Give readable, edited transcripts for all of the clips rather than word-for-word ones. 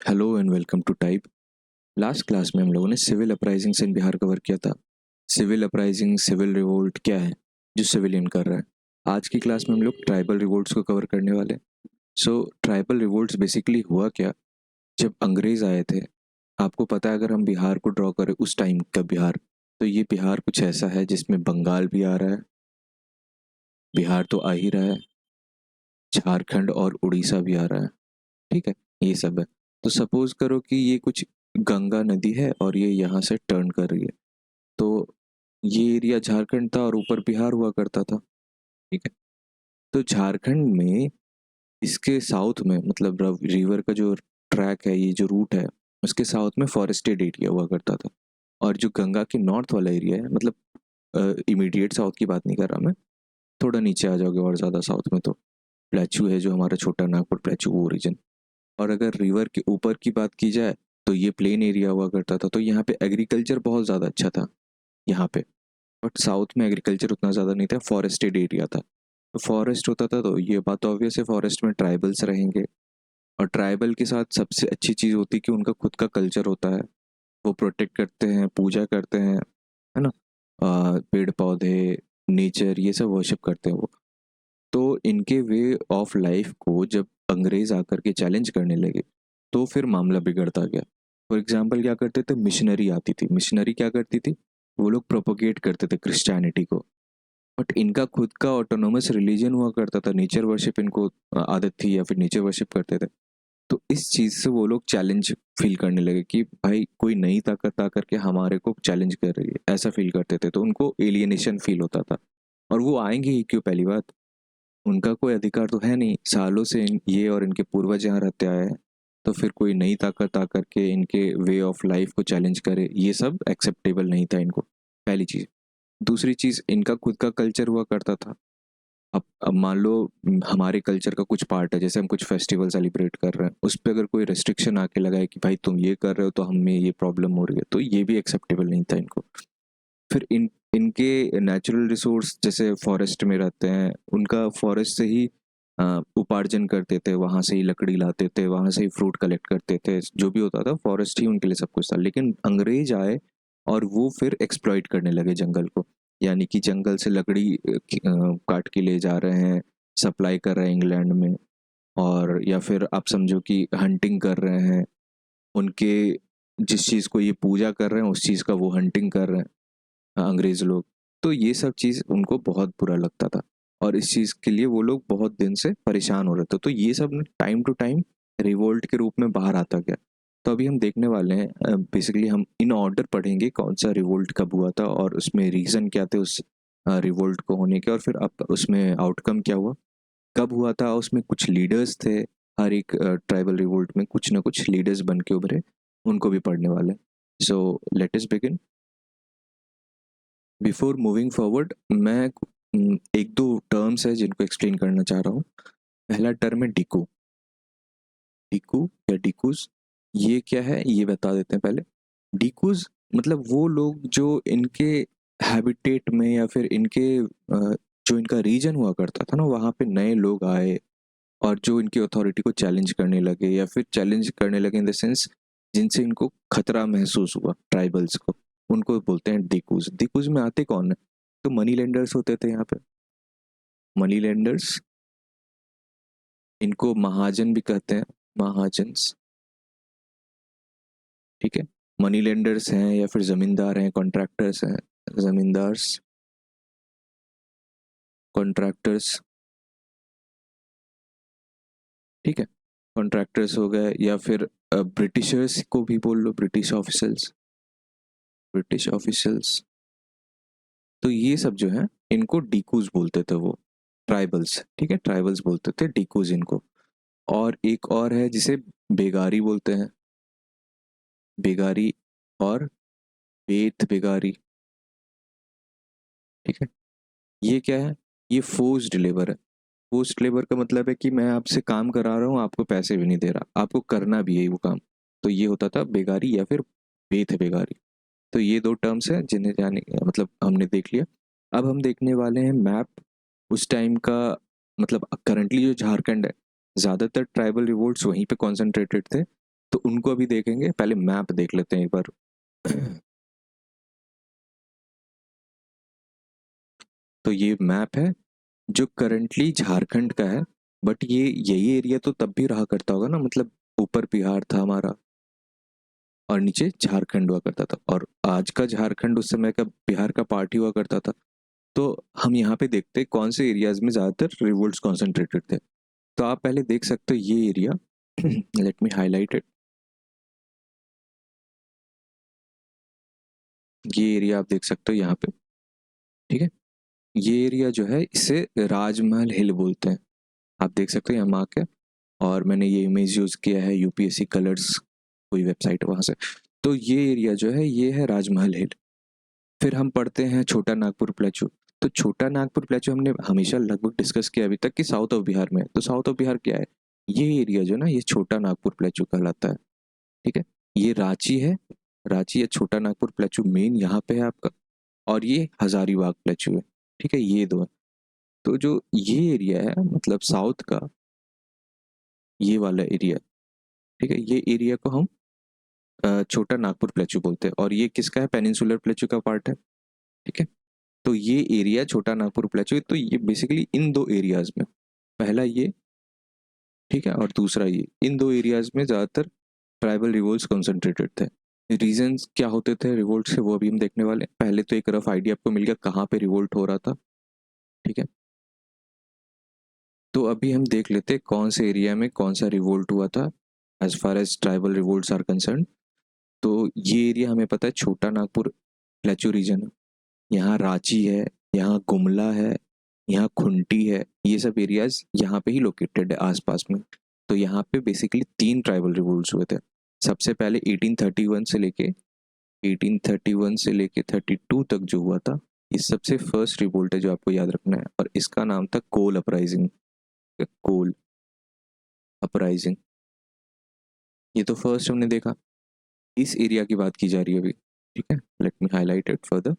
Hello and welcome to type. Last class में हम लोगों ने civil uprisings in Bihar cover किया था। सिविल अपराइजिंग, सिविल रिवोल्ट क्या है जो सिविलियन कर रहा है। आज की क्लास में हम लोग ट्राइबल रिवोल्ट्स को कवर करने वाले हैं। सो ट्राइबल रिवोल्ट्स बेसिकली हुआ क्या, जब अंग्रेज आए थे। आपको पता है, अगर हम बिहार को ड्रॉ करें उस टाइम का बिहार, तो ये बिहार कुछ ऐसा है जिसमें बंगाल भी आ रहा है, बिहार तो आ ही रहा है, झारखंड और उड़ीसा भी आ रहा है। ठीक है, ये सब है। तो सपोज करो कि ये कुछ गंगा नदी है और ये यहाँ से टर्न कर रही है। तो ये एरिया झारखंड था और ऊपर बिहार हुआ करता था। ठीक है, तो झारखंड में इसके साउथ में, मतलब रिवर का जो ट्रैक है, ये जो रूट है, उसके साउथ में फॉरेस्टेड एरिया हुआ करता था। और जो गंगा के नॉर्थ वाला एरिया है, मतलब इमीडिएट साउथ की बात नहीं कर रहा मैं, थोड़ा नीचे आ जाओगे और ज़्यादा साउथ में तो प्लेचू है, जो हमारा छोटा नागपुर प्लेचू वो रीजन। और अगर रिवर के ऊपर की बात की जाए तो ये प्लेन एरिया हुआ करता था। तो यहाँ पे एग्रीकल्चर बहुत ज़्यादा अच्छा था यहाँ पे। बट साउथ में एग्रीकल्चर उतना ज़्यादा नहीं था, फॉरेस्टेड एरिया था। तो फॉरेस्ट होता था तो ये बात ऑब्वियस है, फॉरेस्ट में ट्राइबल्स रहेंगे। और ट्राइबल के साथ सबसे अच्छी चीज़ होती है कि उनका खुद का कल्चर होता है। वो प्रोटेक्ट करते हैं, पूजा करते हैं, है ना। पेड़ पौधे, नेचर, ये सब वर्शिप करते हैं वो। तो इनके वे ऑफ लाइफ को जब अंग्रेज आकर के चैलेंज करने लगे, तो फिर मामला बिगड़ता गया। फॉर एग्जाम्पल क्या करते थे, मिशनरी आती थी। मिशनरी क्या करती थी, वो लोग प्रोपोगेट करते थे क्रिश्चियनिटी को। बट इनका खुद का ऑटोनोमस रिलीजन हुआ करता था, नेचर वर्शिप इनको आदत थी या फिर नेचर वर्शिप करते थे। तो इस चीज़ से वो लोग चैलेंज फील करने लगे कि भाई कोई नई ताकत आकर के हमारे को चैलेंज कर रही है, ऐसा फील करते थे। तो उनको एलियनेशन फील होता था। और वो आएंगे ही क्यों, पहली बात, उनका कोई अधिकार तो है नहीं, सालों से ये और इनके पूर्वज यहाँ रहते आए हैं। तो फिर कोई नई ताकत आकर के इनके वे ऑफ लाइफ को चैलेंज करे, ये सब एक्सेप्टेबल नहीं था इनको, पहली चीज़। दूसरी चीज़, इनका खुद का कल्चर हुआ करता था। अब मान लो हमारे कल्चर का कुछ पार्ट है, जैसे हम कुछ फेस्टिवल सेलिब्रेट कर रहे हैं, उस पर अगर कोई रेस्ट्रिक्शन आके लगाए कि भाई तुम ये कर रहे हो तो हमें ये प्रॉब्लम हो रही है, तो ये भी एक्सेप्टेबल नहीं था इनको। फिर इनके नेचुरल रिसोर्स जैसे फॉरेस्ट में रहते हैं, उनका फॉरेस्ट से ही उपार्जन करते थे, वहाँ से ही लकड़ी लाते थे, वहाँ से ही फ्रूट कलेक्ट करते थे। जो भी होता था, फॉरेस्ट ही उनके लिए सब कुछ था। लेकिन अंग्रेज आए और वो फिर एक्सप्लॉइट करने लगे जंगल को। यानी कि जंगल से लकड़ी काट के ले जा रहे हैं, सप्लाई कर रहे हैं इंग्लैंड में। और या फिर आप समझो कि हंटिंग कर रहे हैं उनके, जिस चीज़ को ये पूजा कर रहे हैं उस चीज़ का वो हंटिंग कर रहे हैं, अंग्रेज लोग। तो ये सब चीज़ उनको बहुत बुरा लगता था और इस चीज़ के लिए वो लोग बहुत दिन से परेशान हो रहे थे। तो ये सब टाइम टू टाइम रिवोल्ट के रूप में बाहर आता गया। तो अभी हम देखने वाले हैं, बेसिकली हम इन ऑर्डर पढ़ेंगे कौन सा रिवोल्ट कब हुआ था और उसमें रीज़न क्या थे उस रिवोल्ट को होने के, और फिर अब उसमें आउटकम क्या हुआ, कब हुआ था, उसमें कुछ लीडर्स थे। हर एक ट्राइबल रिवोल्ट में कुछ ना कुछ लीडर्स बन के उभरे, उनको भी पढ़ने वाले। So let us begin. Before moving forward, मैं एक दो टर्म्स है जिनको एक्सप्लेन करना चाह रहा हूँ। पहला टर्म है डिको। डिको या डिकूज, ये क्या है ये बता देते हैं पहले। डिकूज मतलब वो लोग जो इनके हैबिटेट में या फिर इनके जो इनका रीजन हुआ करता था ना, वहाँ पे नए लोग आए और जो इनकी अथॉरिटी को चैलेंज करने लगे, या फिर चैलेंज करने लगे इन द सेंस जिनसे इनको खतरा महसूस हुआ ट्राइबल्स को, उनको बोलते हैं डिकूज। डिकूज में आते कौन है, तो मनी लेंडर्स होते थे यहाँ पे। मनी लेंडर्स, इनको महाजन भी कहते हैं, महाजन्स। ठीक है, मनी लेंडर्स हैं या फिर जमींदार हैं, कॉन्ट्रैक्टर्स हैं, जमींदार्स, कॉन्ट्रैक्टर्स। ठीक है, कॉन्ट्रैक्टर्स हो गए, या फिर ब्रिटिशर्स को भी बोल लो, ब्रिटिश ऑफिसर्स, ब्रिटिश ऑफिसर्स। तो ये सब जो है इनको डीकूज बोलते थे वो, ट्राइबल्स। ठीक है, ट्राइबल्स बोलते थे डीकूज इनको। और एक और है जिसे बेगारी बोलते हैं, बेगारी, और बेत बेगारी। ठीक है, ये क्या है, ये फोर्स्ड लेबर है। फोर्स्ड लेबर का मतलब है कि मैं आपसे काम करा रहा हूँ, आपको पैसे भी नहीं दे रहा, आपको करना भी है वो काम। तो ये होता था बेगारी या फिर बेत बेगारी। तो ये दो टर्म्स हैं जिन्हें जाने, मतलब हमने देख लिया। अब हम देखने वाले हैं मैप उस टाइम का। मतलब करंटली जो झारखंड है, ज़्यादातर ट्राइबल रिवोल्ट्स वहीं पे कॉन्सेंट्रेटेड थे। तो उनको अभी देखेंगे, पहले मैप देख लेते हैं एक बार। तो ये मैप है जो करंटली झारखंड का है, बट ये यही एरिया तो तब भी रहा करता होगा ना, मतलब ऊपर बिहार था हमारा और नीचे झारखंड हुआ करता था, और आज का झारखंड उस समय का बिहार का पार्ट ही हुआ करता था। तो हम यहाँ पे देखते हैं कौन से एरियाज में ज़्यादातर रिवोल्ट्स कॉन्सेंट्रेटेड थे। तो आप पहले देख सकते हो ये area, let me highlight it. ये एरिया आप देख सकते हो यहाँ पे, ठीक है। ये एरिया जो है इसे राजमहल हिल बोलते हैं। आप देख सकते हो यहाँ मार्क है, और मैंने ये इमेज यूज़ किया है यूपीएससी कलर्स, कोई वेबसाइट है वहाँ से। तो ये एरिया जो है ये है राजमहल हिल। फिर हम पढ़ते हैं छोटा नागपुर प्लेचू। तो छोटा नागपुर प्लेचू हमने हमेशा लगभग डिस्कस किया अभी तक कि साउथ ऑफ बिहार में है। तो साउथ ऑफ बिहार क्या है, ये एरिया जो ना ये छोटा नागपुर प्लेचू कहलाता है, ठीक है। ये रांची है, रांची या छोटा नागपुर प्लेचू मेन यहाँ पे है आपका, और ये हजारीबाग प्लेचू है, ठीक है, ये दो है। तो जो ये एरिया है मतलब साउथ का ये वाला एरिया, ठीक है, ये एरिया को हम छोटा नागपुर प्लेचू बोलते हैं, और ये किसका है, पेनिनसुलर प्लेचू का पार्ट है, ठीक है। तो ये एरिया छोटा नागपुर प्लेचू, तो ये बेसिकली इन दो एरियाज में, पहला ये, ठीक है, और दूसरा ये, इन दो एरियाज में ज़्यादातर ट्राइबल रिवोल्ट्स कंसंट्रेटेड थे। रीजंस क्या होते थे रिवोल्ट से वो अभी हम देखने वाले हैं। पहले तो एक रफ आइडिया आपको मिल गया कहाँ पे रिवोल्ट हो रहा था, ठीक है। तो अभी हम देख लेते हैं कौन से एरिया में कौन सा रिवोल्ट हुआ था as far as tribal revolts are concern. तो ये एरिया हमें पता है छोटा नागपुर प्लेचू रीजन है। यहाँ रांची है, यहाँ गुमला है, यहाँ खुंटी है, ये सब एरियाज यहाँ पे ही लोकेटेड है आसपास में। तो यहाँ पे बेसिकली तीन ट्राइबल रिवोल्ट्स हुए थे। सबसे पहले 1831 से लेके 32 तक जो हुआ था, ये सबसे फर्स्ट रिवोल्ट है जो आपको याद रखना है, और इसका नाम था कोल अपराइजिंग। कोल अपराइजिंग, ये तो फर्स्ट हमने देखा। इस एरिया की बात की जा रही है अभी, ठीक है। Let me highlight it further.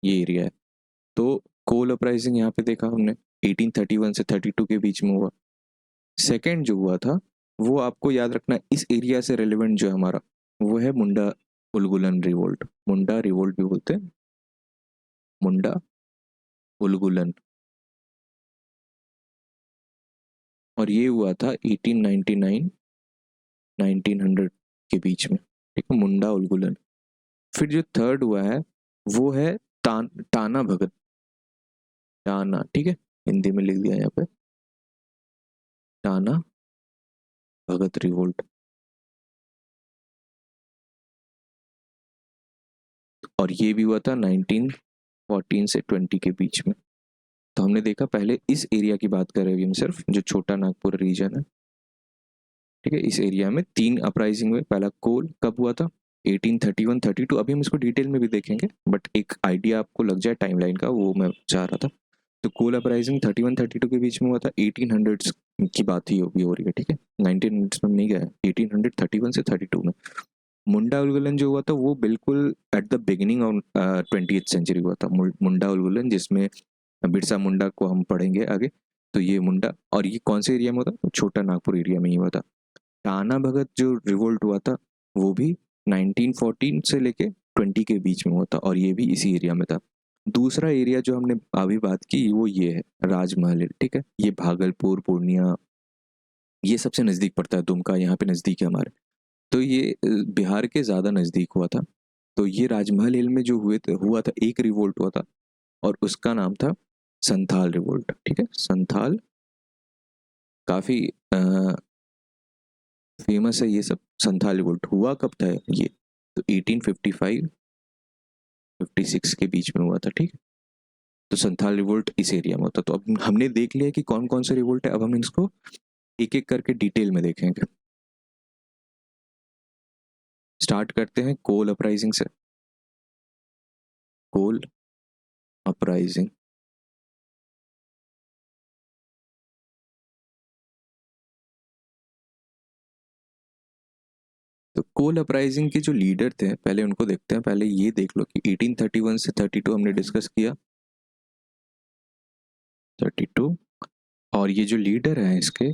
ये एरिया है, तो कोल अपराइजिंग यहाँ पे देखा हमने 1831 से 32 के बीच में हुआ। सेकेंड जो हुआ था वो आपको याद रखना, इस एरिया से रेलिवेंट जो है हमारा, वो है मुंडा उलगुलन रिवोल्ट। मुंडा रिवोल्ट भी बोलते हैं, मुंडा उलगुलन। और ये हुआ था 1899 1900 के बीच में, ठीक है, मुंडा उलगुलन। फिर जो थर्ड हुआ है वो है टाना भगत, टाना, ठीक है, हिंदी में लिख दिया यहाँ पे, टाना भगत रिवोल्ट। और ये भी हुआ था 1914 से 20 के बीच में। तो हमने देखा पहले इस एरिया की बात कर रहे हैं हम सिर्फ, जो छोटा नागपुर रीजन है, ठीक है। इस एरिया में तीन अपराइजिंग हुए। पहला कोल कब हुआ था, 1831 32। अभी हम इसको डिटेल में भी देखेंगे, बट एक आइडिया आपको लग जाए टाइमलाइन का, वो मैं चाह रहा था। तो कोल अपराइजिंग 31 32 के बीच में हुआ था। 1800 की बात ही हो रही है, ठीक है, 1900 में नहीं गया, 1831 से 32 में। मुंडा उलगुलन जो हुआ था वो बिल्कुल at the beginning of 20th century हुआ था। मुंडा उलगुलन, जिसमें बिरसा मुंडा को हम पढ़ेंगे आगे। तो ये मुंडा, और ये कौन से एरिया में होता, छोटा नागपुर एरिया में ही हुआ था। टाना भगत जो रिवोल्ट हुआ था वो भी 1914 से लेके 20 के बीच में हुआ था, और ये भी इसी एरिया में था। दूसरा एरिया जो हमने अभी बात की वो ये है राजमहल, ठीक है। ये भागलपुर, पूर्णिया, ये सबसे नज़दीक पड़ता है। दुमका यहाँ पे नज़दीक है हमारे। तो ये बिहार के ज़्यादा नज़दीक हुआ था। तो ये राजमहल हिल में जो हुआ था एक रिवोल्ट हुआ था, और उसका नाम था संथाल रिवोल्ट, ठीक है। संथाल काफ़ी फेमस है ये सब। संथाल रिवोल्ट हुआ कब था ये, तो 1855 56 के बीच में हुआ था, ठीक है। तो संथाल रिवोल्ट इस एरिया में होता। तो अब हमने देख लिया कि कौन कौन से रिवोल्ट है, अब हम इसको एक एक करके डिटेल में देखेंगे। स्टार्ट करते हैं कोल अपराइजिंग से। कोल अपराइजिंग, तो कोल अपराइजिंग के जो लीडर थे पहले उनको देखते हैं। पहले ये देख लो कि 1831 से 32 हमने डिस्कस किया, 32। और ये जो लीडर हैं इसके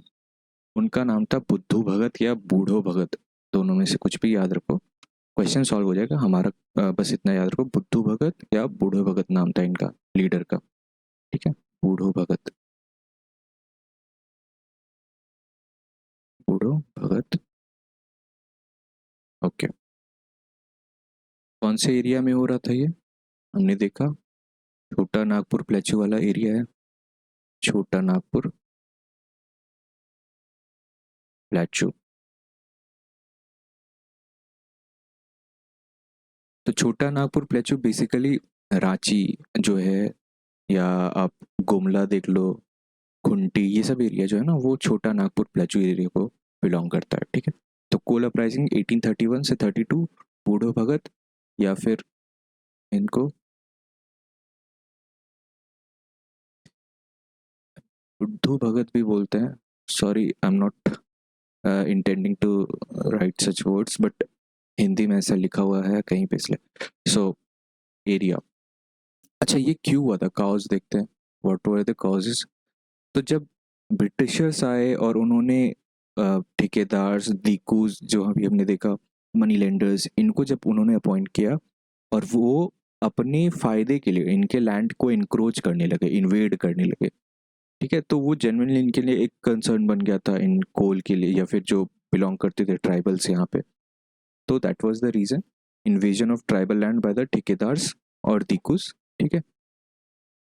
उनका नाम था बुद्धू भगत या बूढ़ो भगत, दोनों में से कुछ भी याद रखो, क्वेश्चन सॉल्व हो जाएगा हमारा। बस इतना याद रखो, बुद्धू भगत या बूढ़ो भगत नाम था इनका लीडर का। ठीक है, बूढ़ो भगत, बूढ़ो भगत। ओके, कौन से एरिया में हो रहा था ये, हमने देखा छोटा नागपुर प्लेचू वाला एरिया है, छोटा नागपुर प्लेचू। तो छोटा नागपुर प्लेचू बेसिकली रांची जो है, या आप गुमला देख लो, खुंटी, ये सब एरिया जो है ना वो छोटा नागपुर प्लेचू एरिया को बिलोंग करता है। ठीक है, तो कोल अपराइजिंग 1831 से 32, बूढ़ो भगत, या फिर इनको बुद्धू भगत भी बोलते हैं। Sorry, I am not intending to write such words, but Hindi में ऐसा लिखा हुआ है कहीं पे इसलिए। सो एरिया, अच्छा ये क्यों हुआ था, काउज देखते हैं, व्हाट वर द कॉजेज। तो जब ब्रिटिशर्स आए और उन्होंने ठेकेदार दीकूज जो अभी हमने देखा, मनी लेंडर्स, इनको जब उन्होंने अपॉइंट किया और वो अपने फायदे के लिए इनके लैंड को इनक्रोच करने लगे, इन्वेड करने लगे। ठीक है, तो वो जेन्युइनली इनके लिए एक कंसर्न बन गया था इन कोल के लिए, या फिर जो बिलोंग करते थे ट्राइबल्स यहाँ पे। तो that was the reason, invasion of tribal land by the ठेकेदार्स और दीकूज। ठीक है,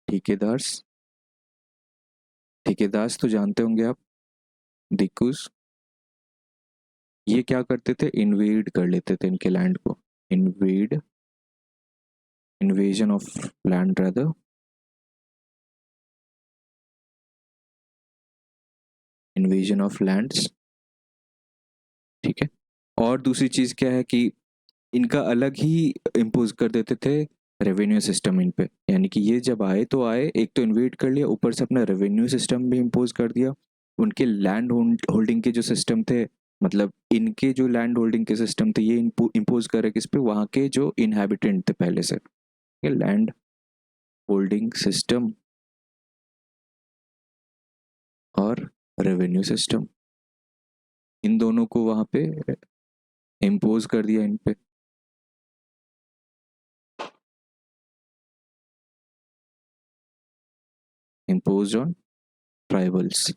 ठेकेदार्स, ठेकेदार्स तो जानते होंगे आप, दीकूज, ये क्या करते थे, इन्वेड कर लेते थे इनके लैंड को, invade, invasion of land rather, invasion of lands. ठीक है, और दूसरी चीज क्या है कि इनका अलग ही इम्पोज कर देते थे रेवेन्यू सिस्टम इन पे, यानी कि ये जब आए तो आए, एक तो इन्वेड कर लिया, ऊपर से अपना रेवेन्यू सिस्टम भी इम्पोज कर दिया। उनके लैंड होल्डिंग के जो सिस्टम थे, मतलब इनके जो लैंड होल्डिंग के सिस्टम थे, ये इम्पोज करे किस पे, वहाँ के जो इनहेबिटेंट थे पहले से। लैंड होल्डिंग सिस्टम और रेवेन्यू सिस्टम, इन दोनों को वहाँ पे इम्पोज कर दिया इन पे, इम्पोज ऑन ट्राइबल्स।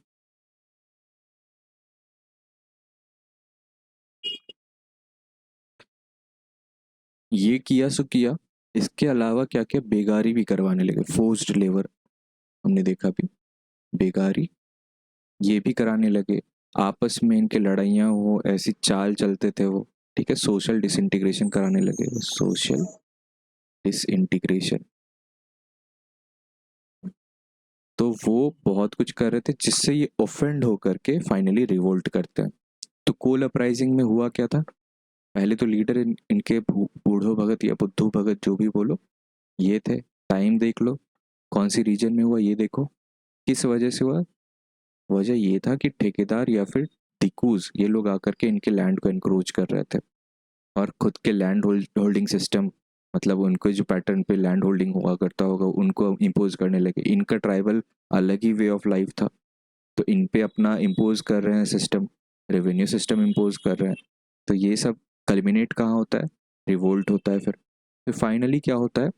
ये किया सो किया, इसके अलावा क्या क्या बेगारी भी करवाने लगे, फोर्स्ड लेबर, हमने देखा भी, बेगारी ये भी कराने लगे। आपस में इनके लड़ाइयाँ हो, ऐसी चाल चलते थे वो। ठीक है, सोशल डिसइंटीग्रेशन कराने लगे, सोशल डिसइंटीग्रेशन। तो वो बहुत कुछ कर रहे थे जिससे ये ऑफेंड होकर के फाइनली रिवोल्ट करते हैं। तो कोल अपराइजिंग में हुआ क्या था, पहले तो लीडर इनके बूढ़ो भगत या बुद्धू भगत जो भी बोलो, ये थे। टाइम देख लो, कौन सी रीजन में हुआ ये देखो, किस वजह से हुआ। वजह ये था कि ठेकेदार या फिर दिकूज, ये लोग आकर के इनके लैंड को एनक्रोच कर रहे थे, और खुद के लैंड होल्डिंग सिस्टम, मतलब उनको जो पैटर्न पे लैंड होल्डिंग हुआ करता होगा उनको इम्पोज करने लगे। इनका ट्राइबल अलग ही वे ऑफ लाइफ था, तो इन पे अपना इम्पोज कर रहे हैं सिस्टम, रेवेन्यू सिस्टम इम्पोज कर रहे हैं। तो ये सब कल्मिनेट कहाँ होता है, रिवोल्ट होता है फिर। तो फाइनली क्या होता है,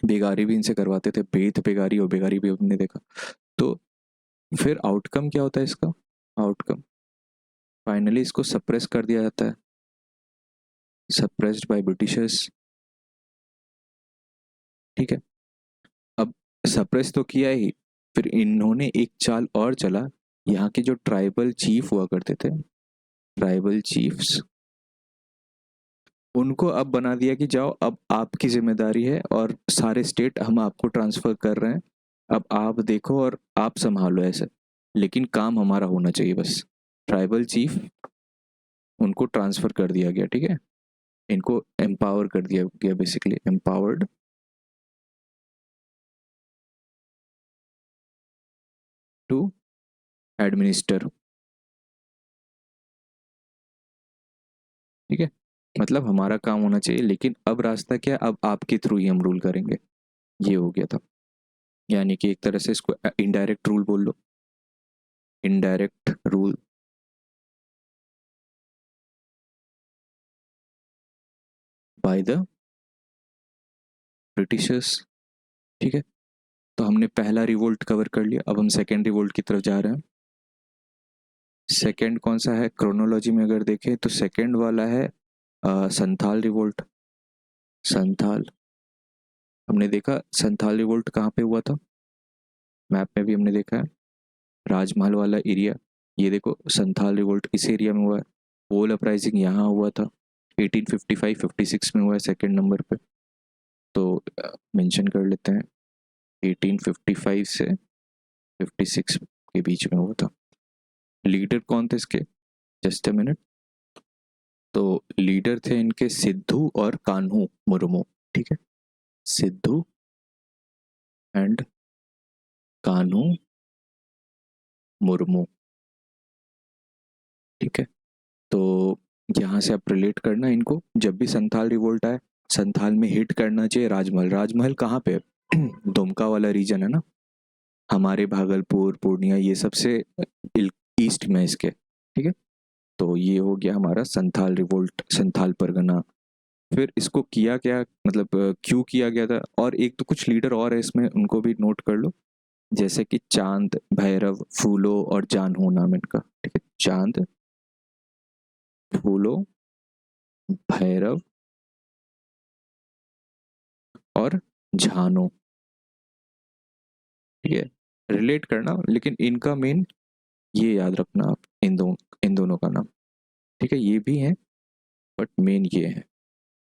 बेगारी भी इनसे करवाते थे, बेथ बेगारी और बेगारी भी हमने देखा। तो फिर आउटकम क्या होता है इसका, आउटकम फाइनली इसको सप्रेस कर दिया जाता है, सप्रेस्ड बाय ब्रिटिशर्स। ठीक है, अब सप्रेस तो किया ही, फिर इन्होंने एक चाल और चला, यहाँ के जो ट्राइबल चीफ हुआ करते थे, ट्राइबल चीफ्स, उनको अब बना दिया कि जाओ अब आपकी जिम्मेदारी है और सारे स्टेट हम आपको ट्रांसफर कर रहे हैं, अब आप देखो और आप संभालो ऐसे, लेकिन काम हमारा होना चाहिए बस। ट्राइबल चीफ, उनको ट्रांसफर कर दिया गया। ठीक है, इनको एम्पावर कर दिया गया, बेसिकली एम्पावर्ड टू एडमिनिस्टर। ठीक है, मतलब हमारा काम होना चाहिए, लेकिन अब रास्ता क्या, अब आपके थ्रू ही हम रूल करेंगे, ये हो गया था। यानी कि एक तरह से इसको इनडायरेक्ट रूल बोल लो, indirect rule. By the britishers. ठीक है, तो हमने पहला रिवोल्ट कवर कर लिया, अब हम सेकेंड रिवोल्ट की तरफ जा रहे हैं। सेकेंड कौन सा है क्रोनोलॉजी में अगर देखें तो सेकेंड वाला है संथाल रिवोल्ट। संथाल, हमने देखा संथाल रिवोल्ट कहाँ पे हुआ था, मैप में भी हमने देखा है, राजमहल वाला एरिया। ये देखो संथाल रिवोल्ट इस एरिया में हुआ है। वोल अपराइजिंग यहाँ हुआ था 1855-56 में हुआ है सेकेंड नंबर पे। तो मेंशन कर लेते हैं 1855 से 56 के बीच में हुआ था। लीडर कौन थे इसके, जस्ट अ मिनट। तो लीडर थे इनके सिद्धू और कान्हू मुर्मू। ठीक है, सिद्धू एंड कान्हू मुर्मू। ठीक है, तो यहाँ से आप रिलेट करना इनको, जब भी संथाल रिवोल्ट आए संथाल में हिट करना चाहिए राजमहल। राजमहल कहाँ पे है दुमका वाला रीजन है ना, हमारे भागलपुर पूर्णिया ये सबसे ईस्ट में इसके। ठीक है, तो ये हो गया हमारा संथाल रिवोल्ट, संथाल परगना। फिर इसको किया क्या, मतलब क्यों किया गया था, और एक तो कुछ लीडर और है इसमें, उनको भी नोट कर लो, जैसे कि चांद, भैरव, फूलो और जानू नाम इनका। ठीक है, चांद, फूलो, भैरव और झानो। ठीक है, रिलेट करना, लेकिन इनका मेन ये याद रखना आप, इन दोनों का नाम। ठीक है, ये भी है बट मेन ये है।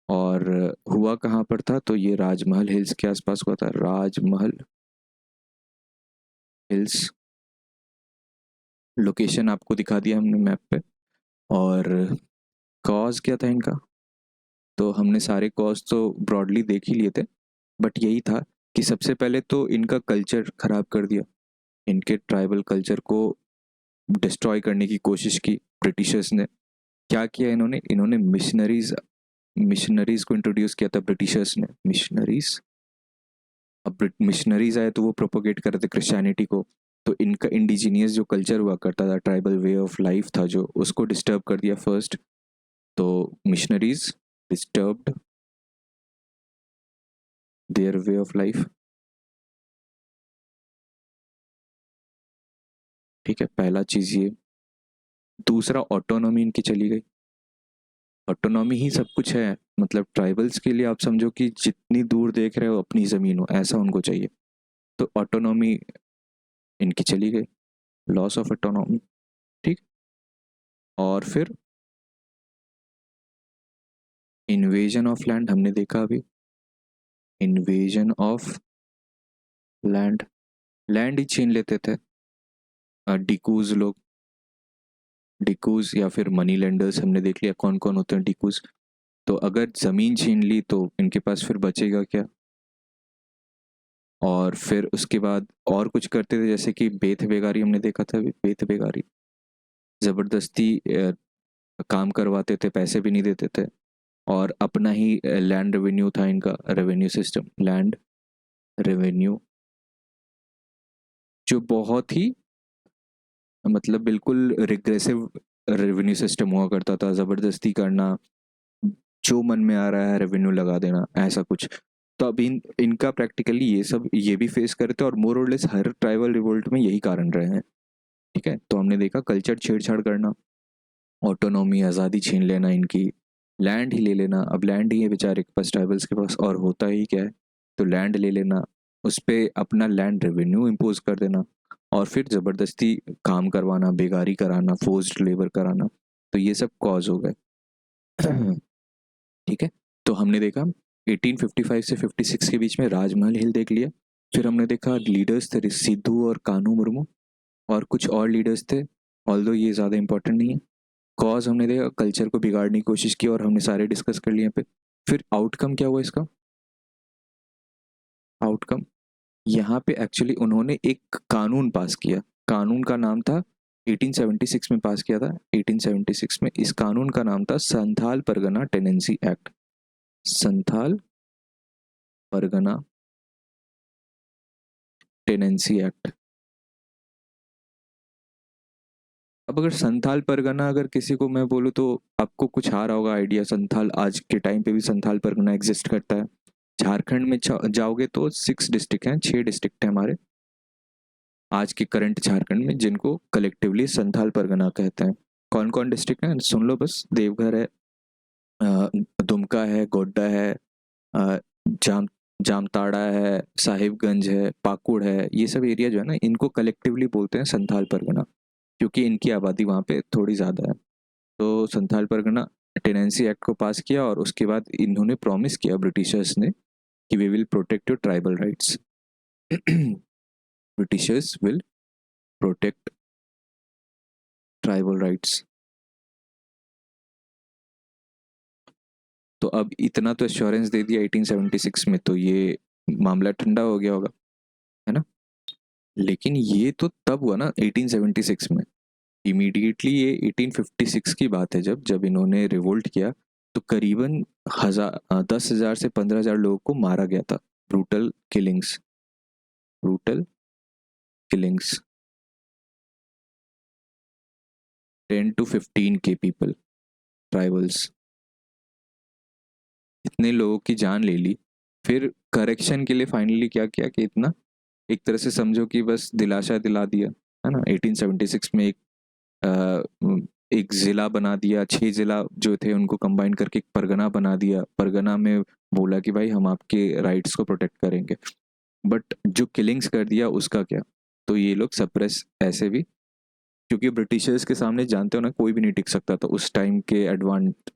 और हुआ कहाँ पर था, तो ये राजमहल हिल्स के आसपास हुआ था, राजमहल हिल्स। लोकेशन आपको दिखा दिया हमने मैप पे। और कॉज क्या था इनका, तो हमने सारे कॉज तो ब्रॉडली देख ही लिए थे, बट यही था कि सबसे पहले तो इनका कल्चर खराब कर दिया, इनके ट्राइबल कल्चर को डिस्ट्रॉय करने की कोशिश की ब्रिटिशर्स ने। क्या किया इन्होंने, इन्होंने मिशनरीज को इंट्रोड्यूस किया था ब्रिटिशर्स ने, मिशनरीज। अब मिशनरीज आए तो वो प्रोपोगेट कर रहे थे क्रिश्चियनिटी को, तो इनका इंडिजीनियस जो कल्चर हुआ करता था, ट्राइबल वे ऑफ लाइफ था जो, उसको डिस्टर्ब कर दिया फर्स्ट। तो missionaries disturbed their way of life. ठीक है, पहला चीज ये। दूसरा, ऑटोनॉमी इनकी चली गई। ऑटोनॉमी ही सब कुछ है, मतलब ट्राइबल्स के लिए आप समझो कि जितनी दूर देख रहे हो अपनी ज़मीन हो, ऐसा उनको चाहिए। तो ऑटोनॉमी इनकी चली गई, लॉस ऑफ ऑटोनॉमी। ठीक, और फिर इन्वेजन ऑफ लैंड हमने देखा अभी, इन्वेजन ऑफ लैंड, लैंड ही छीन लेते थे डिकूज लोग। डिकूज या फिर मनी लेंडर्स हमने देख लिया कौन कौन होते हैं डिकूज। तो अगर ज़मीन छीन ली तो इनके पास फिर बचेगा क्या। और फिर उसके बाद और कुछ करते थे, जैसे कि बेथ बेगारी हमने देखा था अभी, बेथ बेगारी ज़बरदस्ती काम करवाते थे, पैसे भी नहीं देते थे, और अपना ही लैंड रेवेन्यू था इनका, रेवेन्यू सिस्टम, लैंड रेवेन्यू, जो बहुत ही मतलब बिल्कुल रिग्रेसिव रेवेन्यू सिस्टम हुआ करता था, ज़बरदस्ती करना, जो मन में आ रहा है रेवेन्यू लगा देना, ऐसा कुछ। तो अब इनका प्रैक्टिकली ये सब ये भी फेस करते हैं, और मोर और लेस हर ट्राइबल रिवोल्ट में यही कारण रहे हैं। ठीक है, तो हमने देखा कल्चर छेड़छाड़ करना, ऑटोनॉमी, आज़ादी छीन लेना इनकी, लैंड ही ले लेना। अब लैंड ही है बेचारे के पास, ट्राइबल्स के पास, और होता ही क्या है, तो लैंड ले लेना, उस पर अपना लैंड रेवेन्यू इम्पोज कर देना, और फिर ज़बरदस्ती काम करवाना, बेगारी कराना, फोर्स्ड लेबर कराना। तो ये सब कॉज हो गए ठीक है, तो हमने देखा 1855 से 56 के बीच में राजमहल हिल देख लिया। फिर हमने देखा लीडर्स थे सिद्धू और कान्हू मुर्मू, और कुछ और लीडर्स थे, ऑल्दो ये ज़्यादा इंपॉर्टेंट नहीं है। कॉज हमने देखा, कल्चर को बिगाड़ने की कोशिश की, और हमने सारे डिस्कस कर लिए यहाँ पे। फिर आउटकम क्या हुआ इसका, आउटकम यहाँ पे एक्चुअली उन्होंने एक कानून पास किया, कानून का नाम था, 1876 में पास किया था, 1876 में। इस कानून का नाम था Santhal Pargana tenancy act, Santhal Pargana tenancy act. अब अगर संथाल परगना अगर किसी को मैं बोलूँ तो आपको कुछ आ रहा होगा आइडिया। संथाल आज के टाइम पे भी संथाल परगना एग्जिस्ट करता है। झारखंड में जाओगे तो 6 डिस्ट्रिक्ट हैं, 6 डिस्ट्रिक्ट हैं हमारे आज के करंट झारखंड में, जिनको कलेक्टिवली संथाल परगना कहते हैं। कौन कौन डिस्ट्रिक्ट हैं सुन लो बस। देवघर है, दुमका है, गोड्डा है, अ, जाम जामताड़ा है, साहिबगंज है, पाकुड़ है। ये सब एरिया जो है ना, इनको कलेक्टिवली बोलते हैं संथाल परगना, क्योंकि इनकी आबादी वहाँ पे थोड़ी ज़्यादा है। तो संथाल परगना टेनेंसी एक्ट को पास किया और उसके बाद इन्होंने प्रॉमिस किया ब्रिटिशर्स ने कि we will protect your tribal rights. Britishers will protect tribal rights. तो अब इतना तो एश्योरेंस दे दिया 1876 में, तो ये मामला ठंडा हो गया होगा, है ना। लेकिन ये तो तब हुआ ना 1876 में। इमीडिएटली ये 1856 की बात है, जब जब इन्होंने रिवोल्ट किया तो करीबन 10,000 से 15,000 लोगों को मारा गया था। Brutal killings, brutal killings, 10 to 15 के पीपल, ट्राइबल्स, इतने लोगों की जान ले ली। फिर करेक्शन के लिए फाइनली क्या किया कि इतना एक तरह से समझो कि बस दिलासा दिला दिया, है ना। 1876 में एक ज़िला बना दिया, 6 ज़िला जो थे उनको कंबाइन करके एक परगना बना दिया। परगना में बोला कि भाई हम आपके राइट्स को प्रोटेक्ट करेंगे। बट जो किलिंग्स कर दिया उसका क्या? तो ये लोग सप्रेस ऐसे भी, क्योंकि ब्रिटिशर्स के सामने जानते हो ना कोई भी नहीं टिक सकता था उस टाइम के।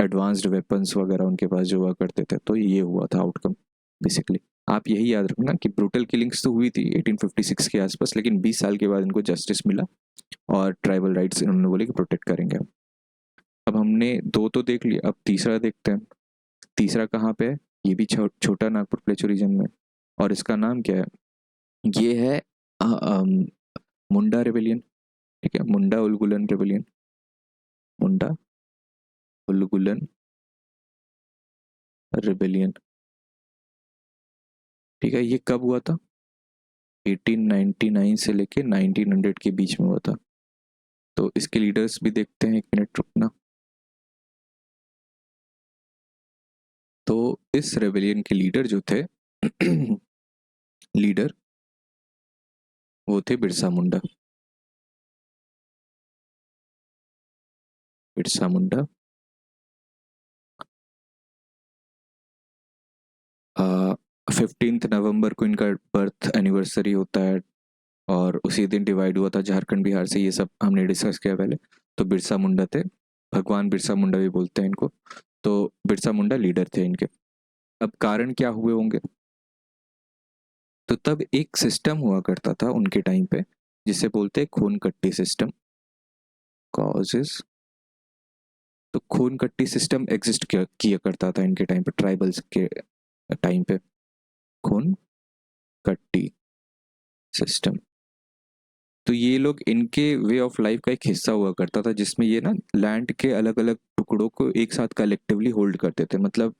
एडवांस्ड वेपन्स वगैरह उनके पास जो हुआ करते थे। तो ये हुआ था आउटकम बेसिकली। आप यही याद रखना कि ब्रूटल किलिंग्स तो हुई थी 1856 के आसपास, लेकिन 20 साल के बाद इनको जस्टिस मिला और ट्राइबल राइट्स इन्होंने बोले कि प्रोटेक्ट करेंगे। अब हमने 2 तो देख लिया, अब तीसरा देखते हैं। तीसरा कहाँ पे है? ये भी छोटा नागपुर प्लेचू रीजन में, और इसका नाम क्या है? ये है मुंडा रेबेलियन। ठीक है, मुंडा उलगुलन रेबेलियन, मुंडा उलगुलन रेबेलियन। ठीक है, ये कब हुआ था? 1899 से लेके 1900 के बीच में हुआ था। तो इसके लीडर्स भी देखते हैं, एक मिनट रुकना। तो इस रेबेलियन के लीडर जो थे लीडर वो थे बिरसा मुंडा। बिरसा मुंडा 15 नवंबर को इनका बर्थ एनिवर्सरी होता है, और उसी दिन डिवाइड हुआ था झारखंड बिहार से। ये सब हमने डिस्कस किया पहले। तो बिरसा मुंडा थे, भगवान बिरसा मुंडा भी बोलते हैं इनको। तो बिरसा मुंडा लीडर थे इनके। अब कारण क्या हुए होंगे? तो तब एक सिस्टम हुआ करता था उनके टाइम पे, जिसे बोलते हैं खून कट्टी सिस्टम। कॉजेस, तो खून कट्टी सिस्टम एग्जिस्ट किया करता था इनके टाइम पे, ट्राइबल्स के टाइम पे। खून कट्टी सिस्टम, तो ये लोग इनके वे ऑफ लाइफ का एक हिस्सा हुआ करता था, जिसमें ये ना लैंड के अलग अलग टुकड़ों को एक साथ कलेक्टिवली होल्ड करते थे। मतलब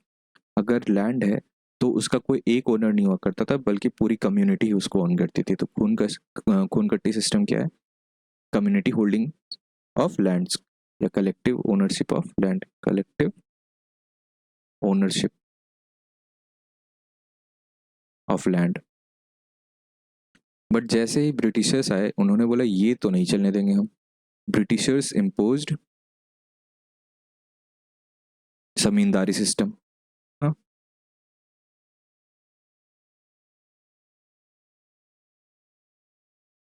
अगर लैंड है तो उसका कोई एक ओनर नहीं हुआ करता था, बल्कि पूरी कम्युनिटी ही उसको ओन करती थी। तो खून कट्टी सिस्टम क्या है? कम्युनिटी होल्डिंग ऑफ लैंड्स, या collective ownership of land, collective ownership of land. But जैसे ही ब्रिटिशर्स आए, उन्होंने बोला ये तो नहीं चलने देंगे हम। ब्रिटिशर्स इम्पोज्ड जमींदारी सिस्टम। हाँ,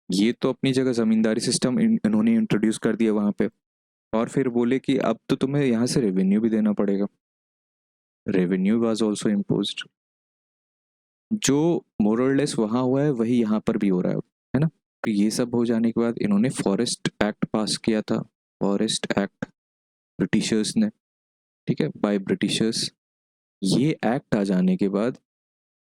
ये तो अपनी जगह जमींदारी सिस्टम इन्होंने इंट्रोड्यूस कर दिया वहां पे। और फिर बोले कि अब तो तुम्हें यहाँ से रेवेन्यू भी देना पड़ेगा। Revenue was also imposed. जो मोरलेस वहां हुआ है वही यहाँ पर भी हो रहा है ना। तो ये सब हो जाने के बाद इन्होंने फॉरेस्ट एक्ट पास किया था। फॉरेस्ट एक्ट ब्रिटिशर्स ने, ठीक है, बाय ब्रिटिशर्स। ये एक्ट आ जाने के बाद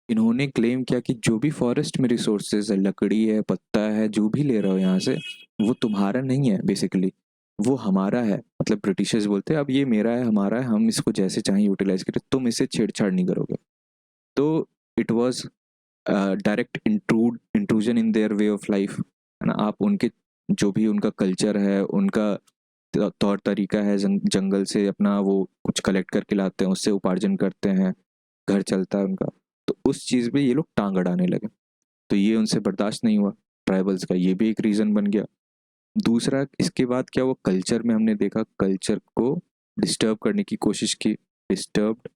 इन्होंने क्लेम किया कि जो भी फॉरेस्ट में रिसोर्सेज है, लकड़ी है, पत्ता है, जो भी ले रहे हो यहाँ से, वो तुम्हारा नहीं है बेसिकली, वो हमारा है। मतलब ब्रिटिशर्स बोलते हैं अब ये मेरा है, हमारा है, हम इसको जैसे चाहें यूटिलाइज करें, तुम इसे छेड़छाड़ नहीं करोगे। तो it was direct intrusion in their way of life, है ना। आप उनके जो भी उनका कल्चर है, उनका तौर तरीका है, जंगल से अपना वो कुछ कलेक्ट करके लाते हैं, उससे उपार्जन करते हैं, घर चलता है उनका। तो उस चीज़ पे ये लोग टांग अड़ाने लगे। तो ये उनसे बर्दाश्त नहीं हुआ ट्राइबल्स का, ये भी एक रीज़न बन गया। दूसरा इसके बाद क्या हुआ, कल्चर में हमने देखा कल्चर को डिस्टर्ब करने की कोशिश की, disturbed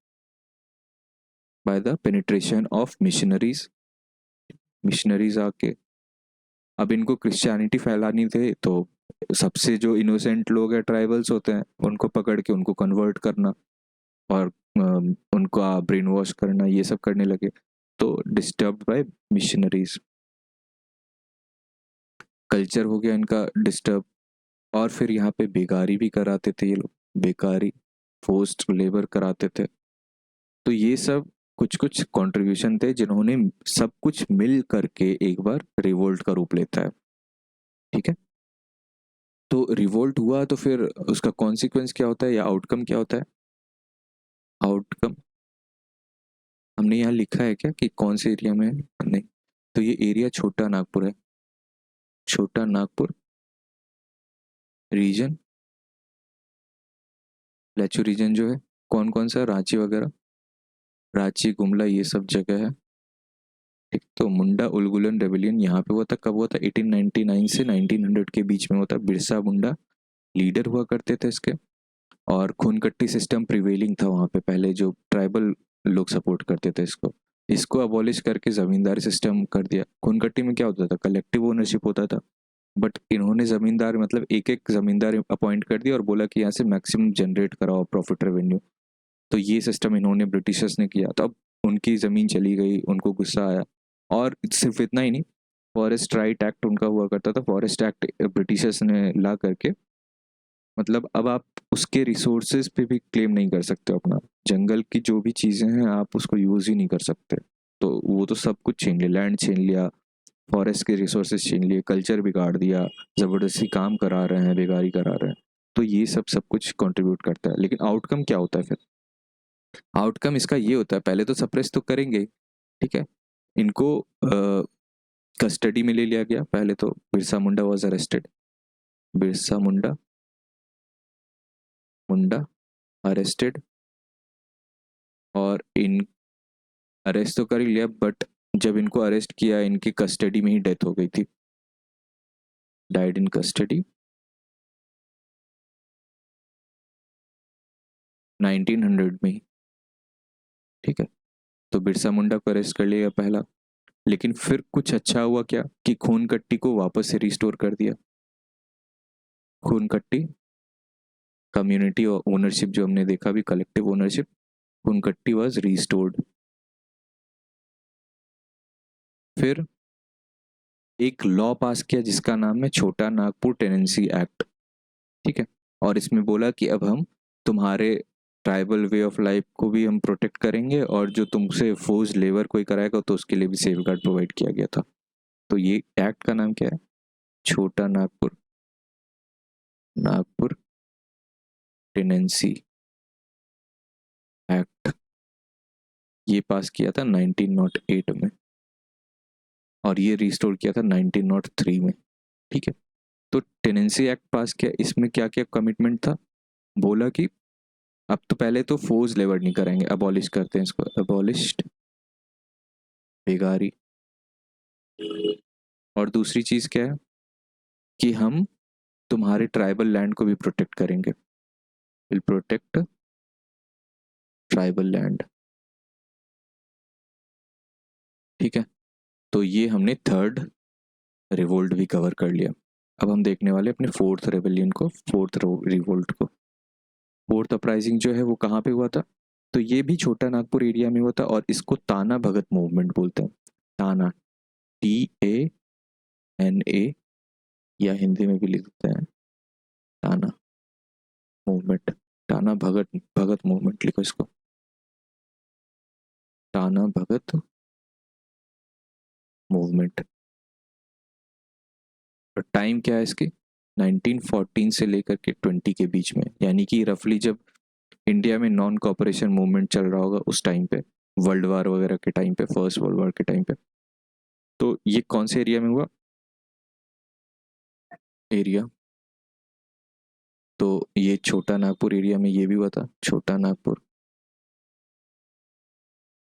by the penetration of missionaries. Missionaries आके अब इनको क्रिश्चियनिटी फैलानी थी, तो सबसे जो इनोसेंट लोग हैं ट्राइबल्स होते हैं, उनको पकड़ के उनको कन्वर्ट करना और उनका ब्रेन वॉश करना, ये सब करने लगे। तो डिस्टर्ब बाय मिशनरीज, कल्चर हो गया इनका डिस्टर्ब। और फिर यहाँ पे बेकारी भी कराते थे ये लोग, बेकारी, फोर्स्ड लेबर कराते थे। तो ये सब कुछ कुछ कंट्रीब्यूशन थे जिन्होंने सब कुछ मिल करके एक बार रिवोल्ट का रूप लेता है। ठीक है, तो रिवोल्ट हुआ तो फिर उसका कॉन्सिक्वेंस क्या होता है या आउटकम क्या होता है? आउटकम हमने यहाँ लिखा है क्या कि कौन से एरिया में है? नहीं, तो ये एरिया छोटा नागपुर है। छोटा नागपुर रीजन, प्लेचू रीजन जो है, कौन कौन सा, रांची वगैरह, रांची गुमला ये सब जगह है। ठीक, तो मुंडा उलगुलन रेबेलियन यहाँ पे हुआ था, कब हुआ था? 1899 से 1900 के बीच में हुआ था। बिरसा मुंडा लीडर हुआ करते थे इसके। और खूनकट्टी सिस्टम प्रिवेलिंग था वहाँ पे पहले, जो ट्राइबल लोग सपोर्ट करते थे इसको। इसको अबॉलिश करके जमींदारी सिस्टम कर दिया। खूनकट्टी में क्या होता था, कलेक्टिव ओनरशिप होता था, बट इन्होंने जमींदार मतलब एक एक जमींदार अपॉइंट कर दिया और बोला कि यहाँ से मैक्सिमम जनरेट कराओ प्रॉफिट रेवेन्यू। तो ये सिस्टम इन्होंने ब्रिटिशर्स ने किया, तो अब उनकी ज़मीन चली गई, उनको गुस्सा आया। और सिर्फ इतना ही नहीं, फॉरेस्ट राइट एक्ट उनका हुआ करता था। फॉरेस्ट एक्ट ब्रिटिशर्स ने ला करके, मतलब अब आप उसके रिसोर्सेज पे भी क्लेम नहीं कर सकते हो अपना, जंगल की जो भी चीज़ें हैं आप उसको यूज़ ही नहीं कर सकते। तो वो तो सब कुछ छीन लिया, लैंड छीन लिया, फॉरेस्ट के रिसोर्सेज छीन लिए, कल्चर बिगाड़ दिया, ज़बरदस्ती काम करा रहे हैं, बेगारी करा रहे हैं। तो ये सब सब कुछ कंट्रीब्यूट करता है। लेकिन आउटकम क्या होता है फिर? आउटकम इसका ये होता है, पहले तो सप्रेस तो करेंगे ही, ठीक है। इनको कस्टडी में ले लिया गया। पहले तो Birsa Munda was arrested, Birsa Munda Munda arrested, और इन अरेस्ट तो कर ही लिया, बट जब इनको अरेस्ट किया इनकी कस्टडी में ही डेथ हो गई थी, डाइड इन कस्टडी 1900 में ही। ठीक है, तो बिरसा मुंडा को अरेस्ट कर लिया पहला। लेकिन फिर कुछ अच्छा हुआ क्या कि खून कट्टी को वापस से रिस्टोर कर दिया। खून कट्टी कम्युनिटी ओनरशिप जो हमने देखा भी, कलेक्टिव ओनरशिप, खून कट्टी वॉज रिस्टोर्ड। फिर एक लॉ पास किया जिसका नाम है छोटा नागपुर टेनेंसी एक्ट। ठीक है, और इसमें बोला कि अब हम तुम्हारे ट्राइबल वे ऑफ लाइफ को भी हम प्रोटेक्ट करेंगे, और जो तुमसे फोर्स लेबर कोई कराएगा तो उसके लिए भी सेफ गार्ड प्रोवाइड किया गया था। तो ये एक्ट का नाम क्या है? छोटा नागपुर, नागपुर टेनेंसी एक्ट। ये पास किया था 1908 में, और ये रिस्टोर किया था 1903 में। ठीक है, तो टेनेंसी एक्ट पास किया, इसमें क्या क्या कमिटमेंट था? बोला कि अब तो पहले तो फोर्स लेबर नहीं करेंगे, अबॉलिश करते हैं इसको, अबॉलिश्ड बेगारी। और दूसरी चीज क्या है कि हम तुम्हारे ट्राइबल लैंड को भी प्रोटेक्ट करेंगे, विल प्रोटेक्ट ट्राइबल लैंड। ठीक है, तो ये हमने थर्ड रिवोल्ट भी कवर कर लिया। अब हम देखने वाले अपने फोर्थ रेबेलियन को, फोर्थ रिवोल्ट को। फोर्थ अपराइजिंग जो है वो कहाँ पे हुआ था? तो ये भी छोटा नागपुर एरिया में हुआ था, और इसको ताना भगत मूवमेंट बोलते हैं। ताना, TANA, या हिंदी में भी लिख देते हैं ताना मूवमेंट, टाना भगत, भगत मूवमेंट लिखो इसको, टाना भगत मूवमेंट। और टाइम क्या है इसकी? 1914 से लेकर के 20 के बीच में, यानी कि रफली जब इंडिया में नॉन कॉपरेशन मूवमेंट चल रहा होगा उस टाइम पे, वर्ल्ड वार वगैरह के टाइम पे, फर्स्ट वर्ल्ड वार के टाइम पे। तो ये कौन से एरिया में हुआ? एरिया। तो ये छोटा नागपुर एरिया में ये भी हुआ था, छोटा नागपुर,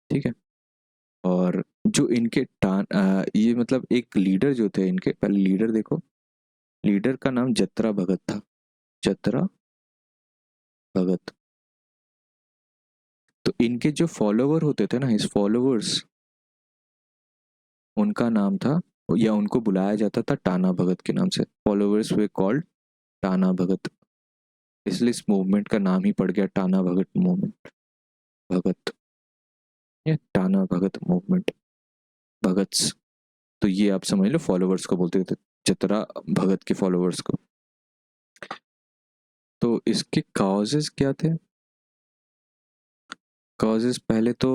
ठीक है। और जो इनके ये मतलब एक लीडर जो थे इनके, पहले लीडर देखो, लीडर का नाम जत्रा भगत था, जत्रा भगत। तो इनके जो फॉलोवर होते थे ना, इस फॉलोवर्स, उनका नाम था, या उनको बुलाया जाता था टाना भगत के नाम से, फॉलोवर्स वे कॉल्ड टाना भगत। इसलिए इस मूवमेंट का नाम ही पड़ गया टाना भगत मूवमेंट, भगत, या टाना भगत मूवमेंट, भगत्स। तो ये आप समझ लो फॉलोवर्स को बोलते थे, जतरा भगत के फॉलोवर्स को। तो इसके कॉजेस क्या थे? कॉजेस पहले तो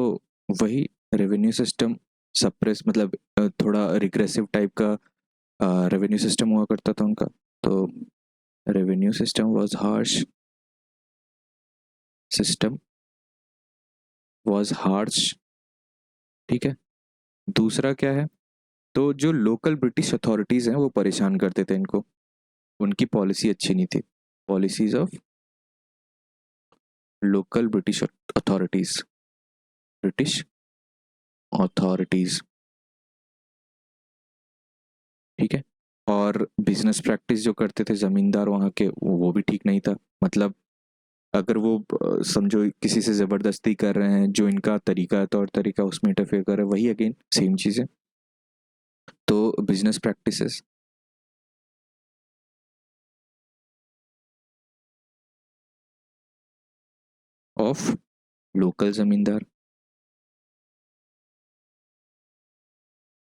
वही रेवेन्यू सिस्टम सप्रेस, मतलब थोड़ा रिग्रेसिव टाइप का रेवेन्यू सिस्टम हुआ करता था उनका। तो revenue system was harsh, system was harsh, ठीक है। दूसरा क्या है, तो जो लोकल ब्रिटिश अथॉरिटीज़ हैं वो परेशान करते थे इनको, उनकी पॉलिसी अच्छी नहीं थी, policies of local British authorities, British authorities, ठीक है। और बिजनेस प्रैक्टिस जो करते थे ज़मींदार वहाँ के, वो भी ठीक नहीं था। मतलब अगर वो समझो किसी से ज़बरदस्ती कर रहे हैं, जो इनका तरीका है, तौर तरीका, उसमें इंटरफेयर कर रहे हैं, वही अगेन सेम चीज़ें। तो बिजनेस प्रैक्टिसेस ऑफ लोकल ज़मींदार,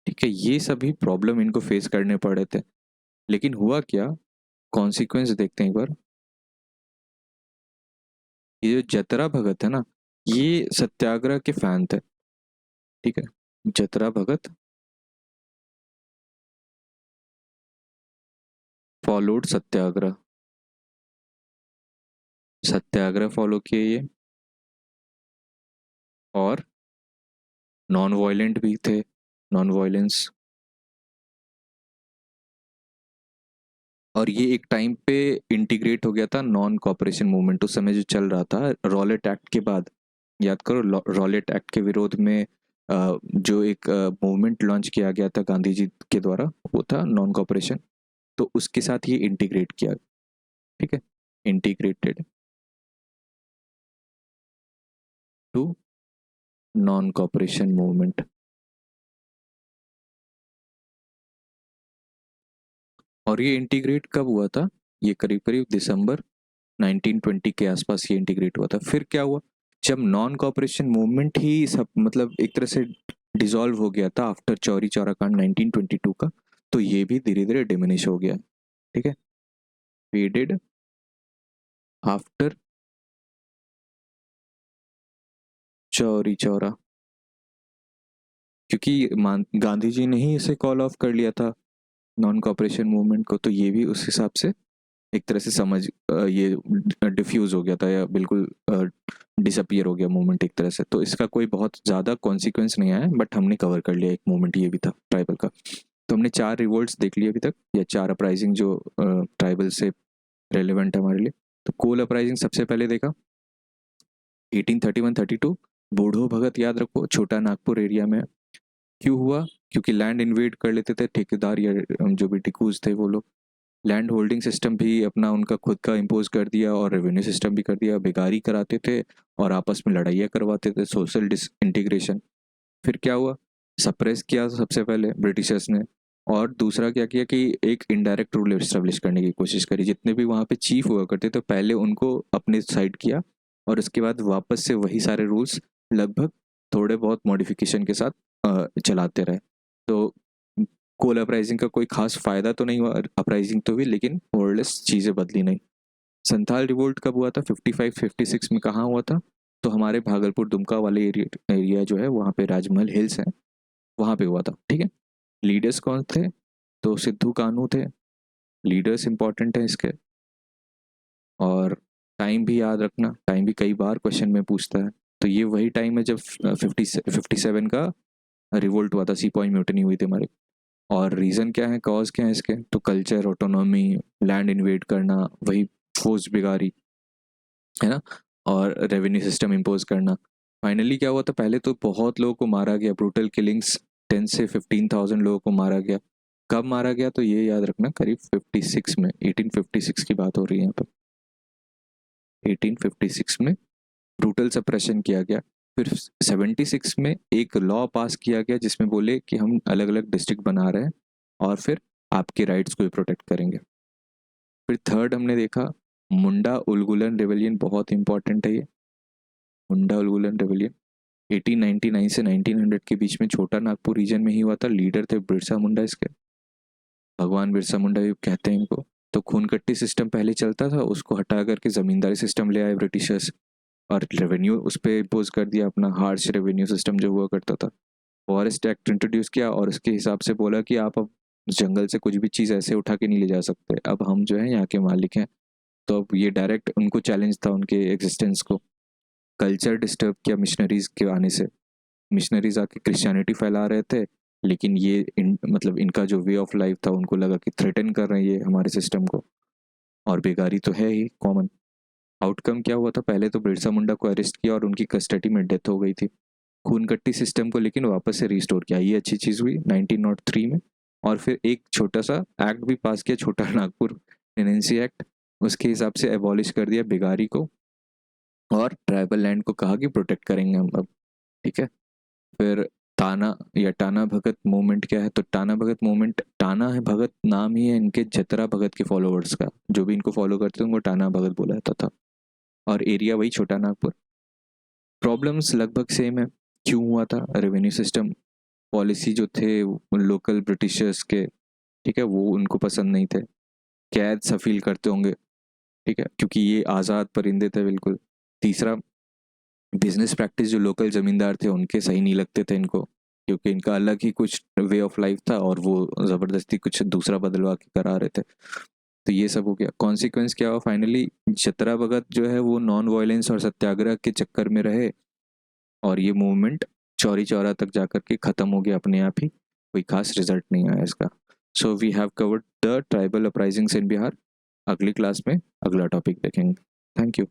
ठीक है। ये सभी प्रॉब्लम इनको फेस करने पड़े थे। लेकिन हुआ क्या, कॉन्सिक्वेंस देखते हैं एक बार। ये जो जतरा भगत है ना, ये सत्याग्रह के फैन थे, ठीक है। जतरा भगत फॉलोड सत्याग्रह, सत्याग्रह फॉलो किए ये, और नॉन वायलेंट भी थे, नॉन वायलेंस। और ये एक टाइम पे इंटीग्रेट हो गया था नॉन कॉपरेशन मूवमेंट, उस समय जो चल रहा था रॉलेट एक्ट के बाद। याद करो रॉलेट एक्ट के विरोध में जो एक मूवमेंट लॉन्च किया गया था गांधी जी के द्वारा, वो था नॉन कॉपरेशन। तो उसके साथ ये इंटीग्रेट किया, ठीक है, integrated to non cooperation movement. और ये इंटीग्रेट कब हुआ था? ये करीब करीब दिसंबर 1920 के आसपास ये इंटीग्रेट हुआ था। फिर क्या हुआ, जब नॉन कॉपरेशन मूवमेंट ही सब मतलब एक तरह से डिसॉल्व हो गया था आफ्टर चौरी चौरा कांड 1922 का, तो ये भी धीरे धीरे डिमिनिश हो गया, ठीक है, फेडेड आफ्टर चौरी चौरा, क्योंकि गांधी जी ने ही इसे कॉल ऑफ कर लिया था नॉन कॉपरेशन मूवमेंट को, तो ये भी उस हिसाब से एक तरह से समझ ये डिफ्यूज हो गया था, या बिल्कुल डिसअपियर हो गया मूवमेंट एक तरह से। तो इसका कोई बहुत ज़्यादा कॉन्सिक्वेंस नहीं आया, बट हमने कवर कर लिया एक मूवमेंट ये भी था ट्राइबल का। तो हमने 4 रिवोल्ट्स देख लिए अभी तक, या 4 अपराइजिंग जो ट्राइबल से रेलेवेंट है हमारे लिए। तो कोल अपराइजिंग सबसे पहले देखा 1831-32, बूढ़ो भगत, याद रखो, छोटा नागपुर एरिया में। क्यों हुआ? क्योंकि लैंड इन्वेड कर लेते थे ठेकेदार या जो भी टिकूज थे वो लोग, लैंड होल्डिंग सिस्टम भी अपना उनका खुद का इम्पोज कर दिया, और रेवेन्यू सिस्टम भी कर दिया, बेगारी कराते थे और आपस में लड़ाइयाँ करवाते थे, सोशल डिसइंटीग्रेशन। फिर क्या हुआ, सप्रेस किया सबसे पहले ब्रिटिशर्स ने, और दूसरा क्या किया कि एक इनडायरेक्ट रूल एस्टेब्लिश करने की कोशिश करी। जितने भी वहाँ पे चीफ हुआ करते थे, पहले उनको अपने साइड किया, और उसके बाद वापस से वही सारे रूल्स लगभग थोड़े बहुत मॉडिफिकेशन के साथ चलाते रहे। तो कोल अपराइजिंग का कोई खास फायदा तो नहीं हुआ, अपराइजिंग तो हुई लेकिन मोरलेस चीज़ें बदली नहीं। संथाल रिवोल्ट कब हुआ था? 55-56 में। कहाँ हुआ था? तो हमारे भागलपुर दुमका वाले एरिया जो है, वहाँ पे राजमहल हिल्स है, वहाँ पे हुआ था, ठीक है। लीडर्स कौन थे? तो सिद्धू कानू थे, लीडर्स इंपॉर्टेंट है इसके। और टाइम भी याद रखना, टाइम भी कई बार क्वेश्चन में पूछता है। तो ये वही टाइम है जब 57 का रिवोल्ट हुआ था, सी पॉइंट म्यूटनी हुई थी हमारी। और रीज़न क्या है, कॉज क्या है इसके, तो कल्चर, ऑटोनॉमी, लैंड इन्वेड करना, वही फोर्स बिगारी, है ना, और रेवेन्यू सिस्टम इम्पोज करना। फाइनली क्या हुआ था, पहले तो बहुत लोगों को मारा गया, ब्रूटल किलिंग्स, 10 से 15,000 लोगों को मारा गया। कब मारा गया, तो ये याद रखना, करीब 56 में, 1856 की बात हो रही है यहाँ पर। 1856 में ब्रूटल सप्रेशन किया गया। फिर 76 में एक लॉ पास किया गया जिसमें बोले कि हम अलग अलग डिस्ट्रिक्ट बना रहे हैं और फिर आपके राइट्स को भी प्रोटेक्ट करेंगे। फिर थर्ड हमने देखा मुंडा उलगुलन रेवलियन, बहुत इंपॉर्टेंट है ये मुंडा उलगुलन रेवलियन। 1899 से 1900 के बीच में छोटा नागपुर रीजन में ही हुआ था। लीडर थे बिरसा मुंडा इसके, भगवान बिरसा मुंडा भी कहते हैं इनको। तो खून कट्टी सिस्टम पहले चलता था, उसको हटा करके जमींदारी सिस्टम ले आए ब्रिटिशर्स, और रेवेन्यू उस पर इम्पोज कर दिया अपना हार्श रेवेन्यू सिस्टम जो हुआ करता था। फॉरेस्ट एक्ट इंट्रोड्यूस किया और उसके हिसाब से बोला कि आप अब जंगल से कुछ भी चीज़ ऐसे उठा के नहीं ले जा सकते, अब हम जो है यहाँ के मालिक हैं। तो अब ये डायरेक्ट उनको चैलेंज था उनके एग्जिस्टेंस को। कल्चर डिस्टर्ब किया मिशनरीज के आने से, मिशनरीज आके क्रिश्चियनिटी फैला रहे थे, लेकिन ये मतलब इनका जो वे ऑफ लाइफ था उनको लगा कि थ्रेटन कर रहे हैं ये हमारे सिस्टम को, और बेकारी तो है ही कॉमन। आउटकम क्या हुआ था, पहले तो बिरसा मुंडा को अरेस्ट किया और उनकी कस्टडी में डेथ हो गई थी। खून कट्टी सिस्टम को लेकिन वापस से रिस्टोर किया, ये अच्छी चीज़ हुई 1903 में। और फिर एक छोटा सा एक्ट भी पास किया, छोटा नागपुर टेनेंसी एक्ट, उसके हिसाब से एबॉलिश कर दिया बेगारी को, और ट्राइबल लैंड को कहा कि प्रोटेक्ट करेंगे हम अब, ठीक है। फिर ताना या टाना भगत मूवमेंट क्या है, तो टाना भगत मूवमेंट, टाना है भगत नाम ही है इनके जतरा भगत के फॉलोअर्स का, जो भी इनको फॉलो करते हैं उनको टाना भगत बोला जाता था, और एरिया वही छोटा नागपुर। प्रॉब्लम्स लगभग सेम है, क्यों हुआ था, रेवेन्यू सिस्टम पॉलिसी जो थे लोकल ब्रिटिशर्स के, ठीक है, वो उनको पसंद नहीं थे। कैद सफील करते होंगे, ठीक है, क्योंकि ये आज़ाद परिंदे थे बिल्कुल। तीसरा, बिजनेस प्रैक्टिस जो लोकल ज़मींदार थे उनके सही नहीं लगते थे इनको, क्योंकि इनका अलग ही कुछ वे ऑफ लाइफ था और वो ज़बरदस्ती कुछ दूसरा बदलवा के करा रहे थे। तो ये सब हो गया। कॉन्सिक्वेंस क्या हुआ फाइनली, जतरा भगत जो है वो नॉन वायलेंस और सत्याग्रह के चक्कर में रहे, और ये मूवमेंट चौरी चौरा तक जाकर के ख़त्म हो गया अपने आप ही, कोई खास रिजल्ट नहीं आया इसका। So we have covered the tribal uprisings in Bihar. अगली क्लास में अगला टॉपिक देखेंगे। Thank you.